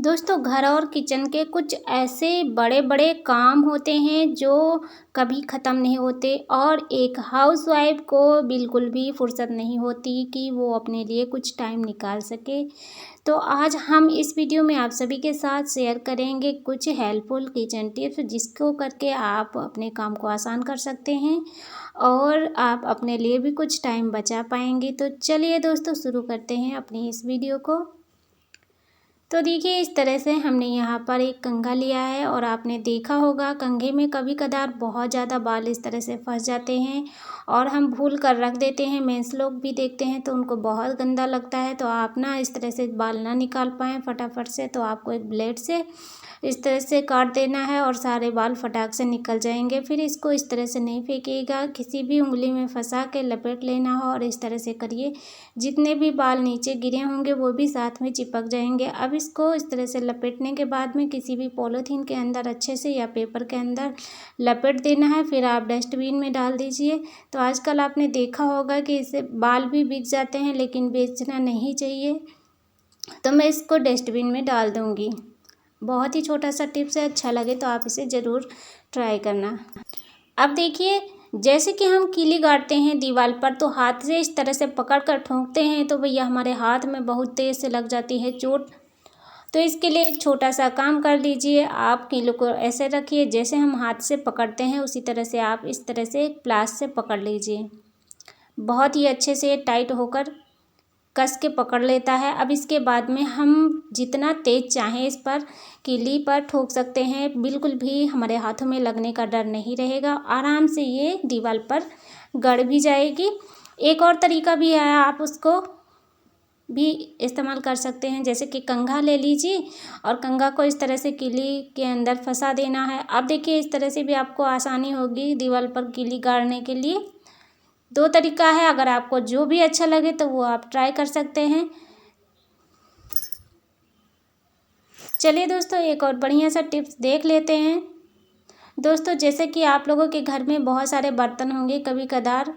दोस्तों, घर और किचन के कुछ ऐसे बड़े बड़े काम होते हैं जो कभी ख़त्म नहीं होते और एक हाउसवाइफ को बिल्कुल भी फुर्सत नहीं होती कि वो अपने लिए कुछ टाइम निकाल सके। तो आज हम इस वीडियो में आप सभी के साथ शेयर करेंगे कुछ हेल्पफुल किचन टिप्स जिसको करके आप अपने काम को आसान कर सकते हैं और आप अपने लिए भी कुछ टाइम बचा पाएंगे। तो चलिए दोस्तों, शुरू करते हैं अपनी इस वीडियो को। तो देखिए, इस तरह से हमने यहाँ पर एक कंघा लिया है और आपने देखा होगा कंघे में कभी कदार बहुत ज़्यादा बाल इस तरह से फंस जाते हैं और हम भूल कर रख देते हैं। मेंस लोग भी देखते हैं तो उनको बहुत गंदा लगता है। तो आप ना इस तरह से बाल ना निकाल पाएँ फटाफट से, तो आपको एक ब्लेड से इस तरह से काट देना है और सारे बाल फटाक से निकल जाएंगे। फिर इसको इस तरह से नहीं फेंकिएगा, किसी भी उंगली में फंसा के लपेट लेना हो और इस तरह से करिए। जितने भी बाल नीचे गिरे होंगे वो भी साथ में चिपक जाएंगे। अब इसको इस तरह से लपेटने के बाद में किसी भी पॉलीथीन के अंदर अच्छे से या पेपर के अंदर लपेट देना है। फिर आप डस्टबिन में डाल दीजिए। तो आजकल आपने देखा होगा कि इससे बाल भी बिक जाते हैं, लेकिन बेचना नहीं चाहिए। तो मैं इसको डस्टबिन में डाल दूँगी। बहुत ही छोटा सा टिप्स है, अच्छा लगे तो आप इसे ज़रूर ट्राई करना। अब देखिए, जैसे कि हम कीली गाड़ते हैं दीवार पर तो हाथ से इस तरह से पकड़ कर ठोंकते हैं तो भैया हमारे हाथ में बहुत तेज़ से लग जाती है चोट। तो इसके लिए एक छोटा सा काम कर लीजिए। आप कीलों को ऐसे रखिए, जैसे हम हाथ से पकड़ते हैं उसी तरह से आप इस तरह से एक प्लास से पकड़ लीजिए। बहुत ही अच्छे से टाइट होकर कस के पकड़ लेता है। अब इसके बाद में हम जितना तेज़ चाहें इस पर कीली पर ठोक सकते हैं। बिल्कुल भी हमारे हाथों में लगने का डर नहीं रहेगा। आराम से ये दीवार पर गड़ भी जाएगी। एक और तरीका भी है, आप उसको भी इस्तेमाल कर सकते हैं। जैसे कि कंघा ले लीजिए और कंघा को इस तरह से कीली के अंदर फंसा देना है। अब देखिए, इस तरह से भी आपको आसानी होगी दीवार पर कीली गाड़ने के लिए। दो तरीका है, अगर आपको जो भी अच्छा लगे तो वो आप ट्राई कर सकते हैं। चलिए दोस्तों, एक और बढ़िया सा टिप्स देख लेते हैं। दोस्तों, जैसे कि आप लोगों के घर में बहुत सारे बर्तन होंगे, कभी कदार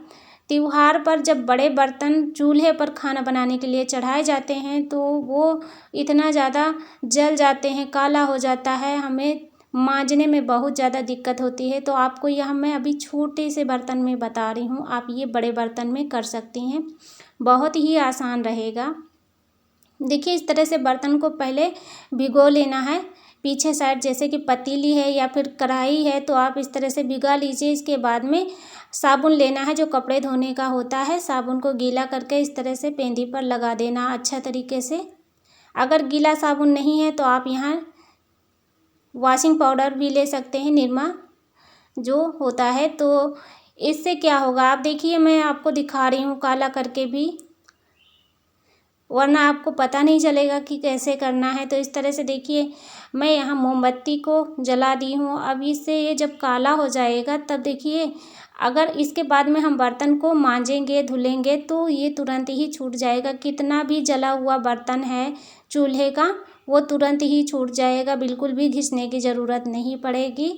त्योहार पर जब बड़े बर्तन चूल्हे पर खाना बनाने के लिए चढ़ाए जाते हैं तो वो इतना ज़्यादा जल जाते हैं, काला हो जाता है, हमें मांजने में बहुत ज़्यादा दिक्कत होती है। तो आपको यह मैं अभी छोटे से बर्तन में बता रही हूँ, आप ये बड़े बर्तन में कर सकती हैं। बहुत ही आसान रहेगा। देखिए, इस तरह से बर्तन को पहले भिगो लेना है पीछे साइड। जैसे कि पतीली है या फिर कढ़ाई है तो आप इस तरह से भिगा लीजिए। इसके बाद में साबुन लेना है जो कपड़े धोने का होता है। साबुन को गीला करके इस तरह से पेंदी पर लगा देना अच्छा तरीके से। अगर गीला साबुन नहीं है तो आप यहाँ वॉशिंग पाउडर भी ले सकते हैं, निरमा जो होता है। तो इससे क्या होगा, आप देखिए मैं आपको दिखा रही हूँ काला करके भी, वरना आपको पता नहीं चलेगा कि कैसे करना है। तो इस तरह से देखिए, मैं यहाँ मोमबत्ती को जला दी हूँ। अब इससे ये जब काला हो जाएगा तब देखिए, अगर इसके बाद में हम बर्तन को मांजेंगे धुलेंगे तो ये तुरंत ही छूट जाएगा। कितना भी जला हुआ बर्तन है चूल्हे का वो तुरंत ही छूट जाएगा, बिल्कुल भी घिसने की ज़रूरत नहीं पड़ेगी।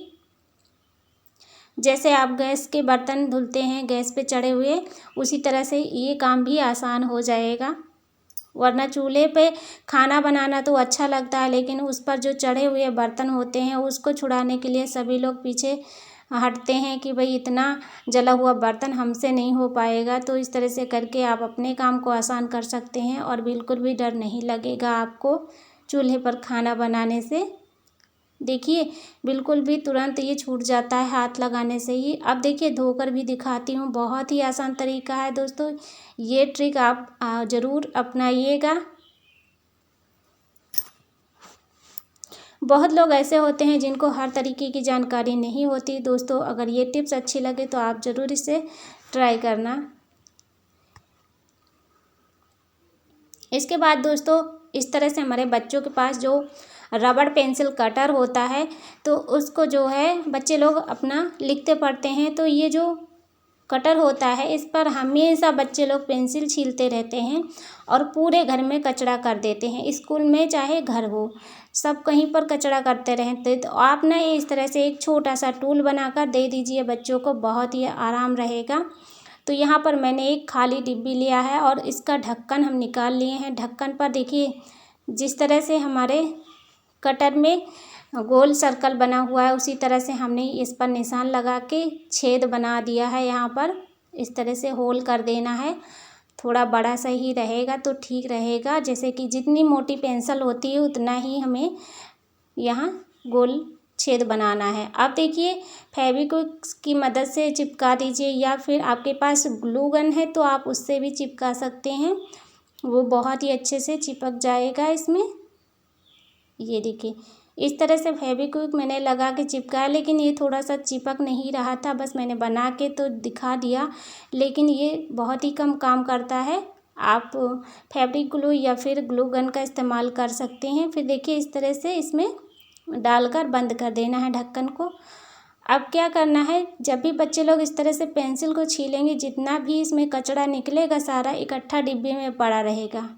जैसे आप गैस के बर्तन धुलते हैं गैस पे चढ़े हुए, उसी तरह से ये काम भी आसान हो जाएगा। वरना चूल्हे पे खाना बनाना तो अच्छा लगता है, लेकिन उस पर जो चढ़े हुए बर्तन होते हैं उसको छुड़ाने के लिए सभी लोग पीछे हटते हैं कि भाई इतना जला हुआ बर्तन हमसे नहीं हो पाएगा। तो इस तरह से करके आप अपने काम को आसान कर सकते हैं और बिल्कुल भी डर नहीं लगेगा आपको चूल्हे पर खाना बनाने से। देखिए, बिल्कुल भी तुरंत ये छूट जाता है हाथ लगाने से ही। अब देखिए, धोकर भी दिखाती हूँ। बहुत ही आसान तरीका है दोस्तों, ये ट्रिक आप ज़रूर अपनाइएगा। बहुत लोग ऐसे होते हैं जिनको हर तरीके की जानकारी नहीं होती। दोस्तों, अगर ये टिप्स अच्छी लगे तो आप ज़रूर इसे ट्राई करना। इसके बाद दोस्तों, इस तरह से हमारे बच्चों के पास जो रबड़ पेंसिल कटर होता है तो उसको जो है बच्चे लोग अपना लिखते पढ़ते हैं, तो ये जो कटर होता है इस पर हमेशा बच्चे लोग पेंसिल छीलते रहते हैं और पूरे घर में कचरा कर देते हैं। स्कूल में चाहे घर हो, सब कहीं पर कचरा करते रहते। तो आप ना इस तरह से एक छोटा सा टूल बनाकर दे दीजिए बच्चों को, बहुत ही आराम रहेगा। तो यहाँ पर मैंने एक खाली डिब्बी लिया है और इसका ढक्कन हम निकाल लिए हैं। ढक्कन पर देखिए जिस तरह से हमारे कटर में गोल सर्कल बना हुआ है, उसी तरह से हमने इस पर निशान लगा के छेद बना दिया है। यहाँ पर इस तरह से होल कर देना है। थोड़ा बड़ा सा ही रहेगा तो ठीक रहेगा। जैसे कि जितनी मोटी पेंसिल होती है उतना ही हमें यहाँ गोल छेद बनाना है। अब देखिए, फेविक्विक की मदद से चिपका दीजिए, या फिर आपके पास ग्लू गन है तो आप उससे भी चिपका सकते हैं, वो बहुत ही अच्छे से चिपक जाएगा इसमें। ये देखिए, इस तरह से फेविक्विक मैंने लगा के चिपकाया, लेकिन ये थोड़ा सा चिपक नहीं रहा था। बस मैंने बना के तो दिखा दिया, लेकिन ये बहुत ही कम काम करता है। आप फैब्रिक ग्लू या फिर ग्लू गन का इस्तेमाल कर सकते हैं। फिर देखिए, इस तरह से इसमें डालकर बंद कर देना है ढक्कन को। अब क्या करना है, जब भी बच्चे लोग इस तरह से पेंसिल को छीलेंगे, जितना भी इसमें कचरा निकलेगा सारा इकट्ठा डिब्बे में पड़ा रहेगा।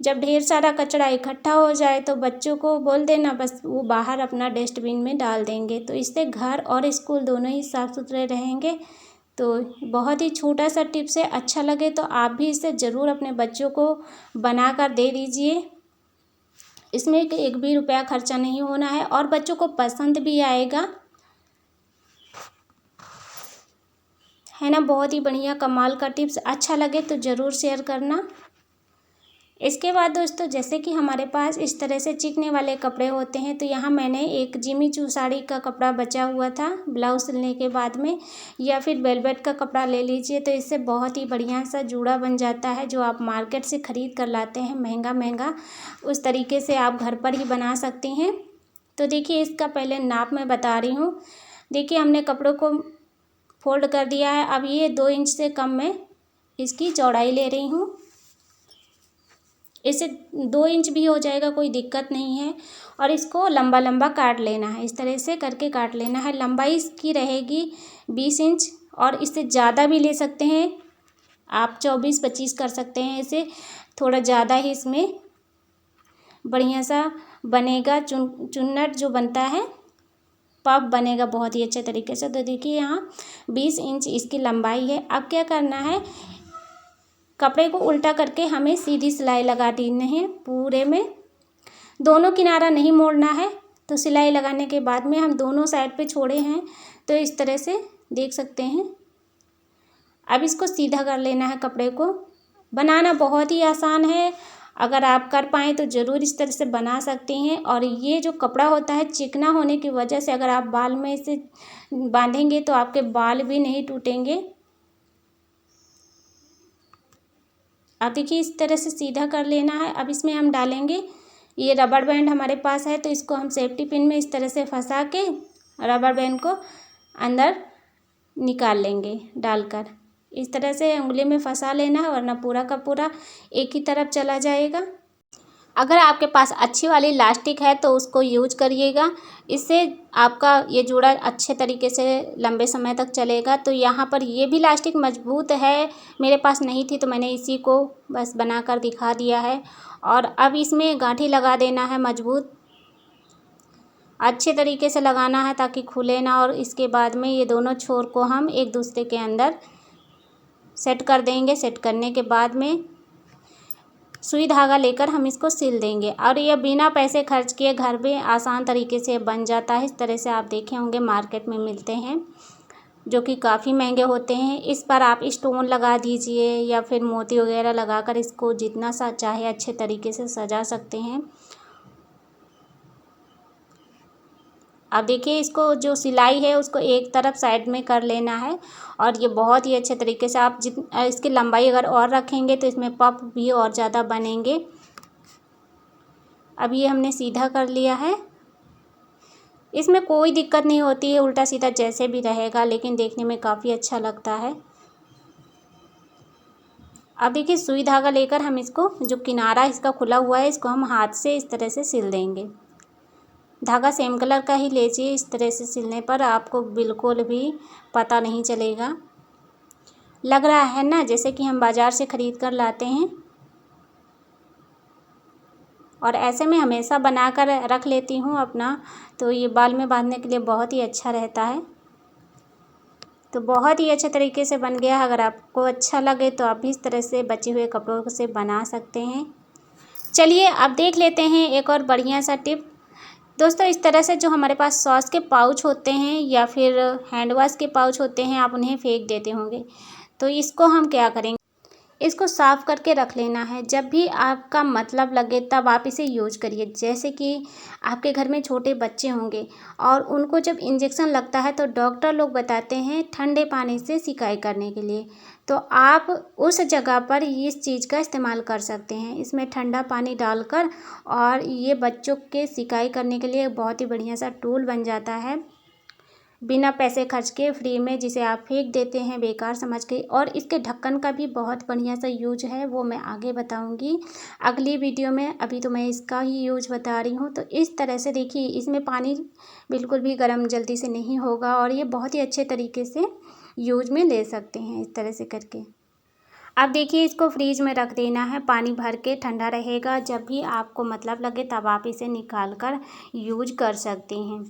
जब ढेर सारा कचरा इकट्ठा हो जाए तो बच्चों को बोल देना, बस वो बाहर अपना डस्टबिन में डाल देंगे। तो इससे घर और स्कूल दोनों ही साफ़ सुथरे रहेंगे। तो बहुत ही छोटा सा टिप्स है, अच्छा लगे तो आप भी इसे ज़रूर अपने बच्चों को बना कर दे दीजिए। इसमें एक भी रुपया खर्चा नहीं होना है और बच्चों को पसंद भी आएगा, है ना। बहुत ही बढ़िया कमाल का टिप्स। अच्छा लगे तो ज़रूर शेयर करना। इसके बाद दोस्तों, जैसे कि हमारे पास इस तरह से चिकने वाले कपड़े होते हैं, तो यहाँ मैंने एक जिमी चू साड़ी का कपड़ा बचा हुआ था ब्लाउज सिलने के बाद में, या फिर वेलवेट का कपड़ा ले लीजिए। तो इससे बहुत ही बढ़िया सा जूड़ा बन जाता है, जो आप मार्केट से ख़रीद कर लाते हैं महंगा महंगा, उस तरीके से आप घर पर ही बना सकते हैं। तो देखिए, इसका पहले नाप मैं बता रही हूँ। देखिए, हमने कपड़ों को फोल्ड कर दिया है। अब ये 2 इंच से कम मैं इसकी चौड़ाई ले रही हूँ। इसे 2 इंच भी हो जाएगा, कोई दिक्कत नहीं है। और इसको लंबा लंबा काट लेना है, इस तरह से करके काट लेना है। लंबाई इसकी रहेगी 20 इंच, और इससे ज़्यादा भी ले सकते हैं आप, 24-25 कर सकते हैं। इसे थोड़ा ज़्यादा ही इसमें बढ़िया सा बनेगा, चुन्नट जो बनता है, पफ बनेगा बहुत ही अच्छे तरीके से। तो देखिए, यहाँ 20 इंच इसकी लंबाई है। अब क्या करना है, कपड़े को उल्टा करके हमें सीधी सिलाई लगा देनी है पूरे में। दोनों किनारा नहीं मोड़ना है। तो सिलाई लगाने के बाद में हम दोनों साइड पे छोड़े हैं, तो इस तरह से देख सकते हैं। अब इसको सीधा कर लेना है। कपड़े को बनाना बहुत ही आसान है, अगर आप कर पाएँ तो ज़रूर इस तरह से बना सकते हैं। और ये जो कपड़ा होता है, चिकना होने की वजह से अगर आप बाल में इसे बांधेंगे तो आपके बाल भी नहीं टूटेंगे। अब देखिए, इस तरह से सीधा कर लेना है। अब इसमें हम डालेंगे, ये रबड़ बैंड हमारे पास है, तो इसको हम सेफ्टी पिन में इस तरह से फंसा के रबड़ बैंड को अंदर निकाल लेंगे डालकर। इस तरह से उंगली में फंसा लेना है, वरना पूरा का पूरा एक ही तरफ चला जाएगा। अगर आपके पास अच्छी वाली इलास्टिक है तो उसको यूज करिएगा, इससे आपका ये जूड़ा अच्छे तरीके से लंबे समय तक चलेगा। तो यहाँ पर ये भी इलास्टिक मजबूत है, मेरे पास नहीं थी तो मैंने इसी को बस बनाकर दिखा दिया है। और अब इसमें गांठी लगा देना है मजबूत, अच्छे तरीके से लगाना है ताकि खुले ना। और इसके बाद में ये दोनों छोर को हम एक दूसरे के अंदर सेट कर देंगे। सेट करने के बाद में सुई धागा लेकर हम इसको सिल देंगे, और ये बिना पैसे खर्च किए घर में आसान तरीके से बन जाता है। इस तरह से आप देखे होंगे मार्केट में मिलते हैं, जो कि काफ़ी महंगे होते हैं। इस पर आप स्टोन लगा दीजिए या फिर मोती वगैरह लगाकर इसको जितना सा चाहे अच्छे तरीके से सजा सकते हैं। अब देखिए, इसको जो सिलाई है उसको एक तरफ साइड में कर लेना है, और ये बहुत ही अच्छे तरीके से आप इसकी लंबाई अगर और रखेंगे तो इसमें पफ भी और ज़्यादा बनेंगे। अब ये हमने सीधा कर लिया है, इसमें कोई दिक्कत नहीं होती है, उल्टा सीधा जैसे भी रहेगा, लेकिन देखने में काफ़ी अच्छा लगता है। अब देखिए, सुई धागा लेकर हम इसको, जो किनारा इसका खुला हुआ है, इसको हम हाथ से इस तरह से सिल देंगे। धागा सेम कलर का ही लीजिए, इस तरह से सिलने पर आपको बिल्कुल भी पता नहीं चलेगा। लग रहा है ना जैसे कि हम बाज़ार से ख़रीद कर लाते हैं। और ऐसे में हमेशा बना कर रख लेती हूँ अपना, तो ये बाल में बांधने के लिए बहुत ही अच्छा रहता है। तो बहुत ही अच्छे तरीके से बन गया। अगर आपको अच्छा लगे तो आप भी इस तरह से बचे हुए कपड़ों से बना सकते हैं। चलिए अब देख लेते हैं एक और बढ़िया सा टिप। दोस्तों इस तरह से जो हमारे पास सॉस के पाउच होते हैं या फिर हैंड वॉश के पाउच होते हैं, आप उन्हें फेंक देते होंगे। तो इसको हम क्या करेंगे, इसको साफ़ करके रख लेना है। जब भी आपका मतलब लगे तब आप इसे यूज करिए। जैसे कि आपके घर में छोटे बच्चे होंगे और उनको जब इंजेक्शन लगता है तो डॉक्टर लोग बताते हैं ठंडे पानी से सिकाई करने के लिए। तो आप उस जगह पर इस चीज़ का इस्तेमाल कर सकते हैं। इसमें ठंडा पानी डालकर, और ये बच्चों के सिकाई करने के लिए बहुत ही बढ़िया सा टूल बन जाता है, बिना पैसे खर्च के फ्री में, जिसे आप फेंक देते हैं बेकार समझ के। और इसके ढक्कन का भी बहुत बढ़िया सा यूज है, वो मैं आगे बताऊंगी अगली वीडियो में। अभी तो मैं इसका ही यूज बता रही हूँ। तो इस तरह से देखिए, इसमें पानी बिल्कुल भी गर्म जल्दी से नहीं होगा और ये बहुत ही अच्छे तरीके से यूज में ले सकते हैं इस तरह से करके। अब देखिए, इसको फ्रीज में रख देना है, पानी भर के ठंडा रहेगा। जब भी आपको मतलब लगे तब आप इसे निकाल कर यूज कर सकते हैं।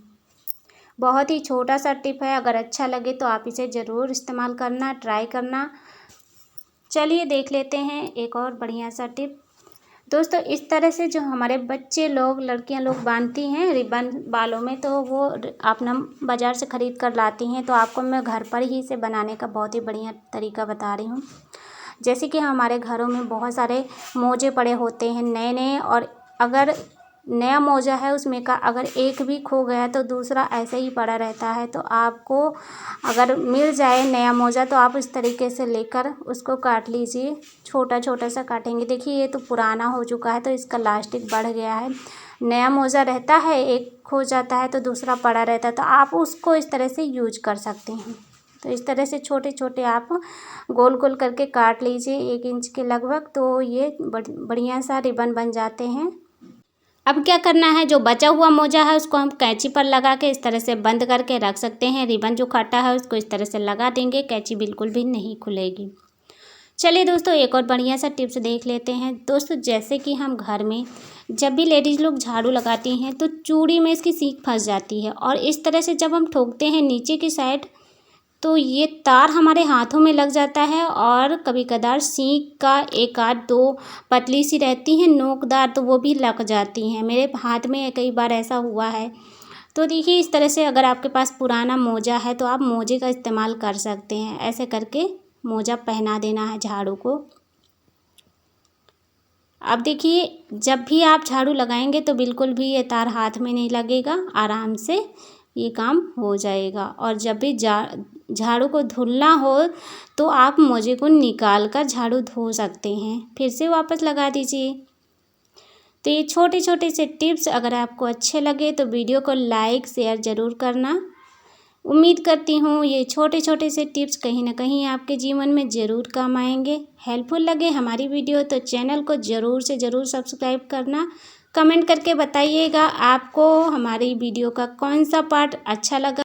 बहुत ही छोटा सा टिप है, अगर अच्छा लगे तो आप इसे ज़रूर इस्तेमाल करना, ट्राई करना। चलिए देख लेते हैं एक और बढ़िया सा टिप। दोस्तों इस तरह से जो हमारे बच्चे लोग, लड़कियां लोग बांधती हैं रिबन बालों में, तो वो अपना बाज़ार से ख़रीद कर लाती हैं। तो आपको मैं घर पर ही इसे बनाने का बहुत ही बढ़िया तरीका बता रही हूँ। जैसे कि हमारे घरों में बहुत सारे मोजे पड़े होते हैं नए नए, और अगर नया मोजा है उसमें का अगर एक भी खो गया तो दूसरा ऐसे ही पड़ा रहता है। तो आपको अगर मिल जाए नया मोजा तो आप इस तरीके से लेकर उसको काट लीजिए। छोटा छोटा सा काटेंगे। देखिए ये तो पुराना हो चुका है तो इसका लास्टिक बढ़ गया है। नया मोजा रहता है, एक खो जाता है तो दूसरा पड़ा रहता है, तो आप उसको इस तरह से यूज कर सकते हैं। तो इस तरह से छोटे छोटे आप गोल गोल करके काट लीजिए 1 इंच के लगभग, तो ये बढ़िया सा रिबन बन जाते हैं। अब क्या करना है, जो बचा हुआ मोजा है उसको हम कैंची पर लगा के इस तरह से बंद करके रख सकते हैं। रिबन जो काटा है उसको इस तरह से लगा देंगे, कैंची बिल्कुल भी नहीं खुलेगी। चलिए दोस्तों एक और बढ़िया सा टिप्स देख लेते हैं। दोस्तों जैसे कि हम घर में जब भी लेडीज़ लोग झाड़ू लगाती हैं तो चूड़ी में इसकी सीख फंस जाती है, और इस तरह से जब हम ठोकते हैं नीचे की साइड तो ये तार हमारे हाथों में लग जाता है, और कभी कदार सींक का 1 आध 2 पतली सी रहती हैं नोकदार, तो वो भी लग जाती हैं। मेरे हाथ में कई बार ऐसा हुआ है। तो देखिए इस तरह से अगर आपके पास पुराना मोजा है तो आप मोजे का इस्तेमाल कर सकते हैं। ऐसे करके मोजा पहना देना है झाड़ू को। अब देखिए जब भी आप झाड़ू लगाएंगे तो बिल्कुल भी ये तार हाथ में नहीं लगेगा, आराम से ये काम हो जाएगा। और जब भी झाड़ू को धुलना हो तो आप मोजे को निकाल कर झाड़ू धो सकते हैं, फिर से वापस लगा दीजिए। तो ये छोटे छोटे से टिप्स अगर आपको अच्छे लगे तो वीडियो को लाइक शेयर ज़रूर करना। उम्मीद करती हूँ ये छोटे छोटे से टिप्स कहीं ना कहीं आपके जीवन में ज़रूर काम आएंगे। हेल्पफुल लगे हमारी वीडियो तो चैनल को ज़रूर से ज़रूर सब्सक्राइब करना। कमेंट करके बताइएगा आपको हमारी वीडियो का कौन सा पार्ट अच्छा लगा।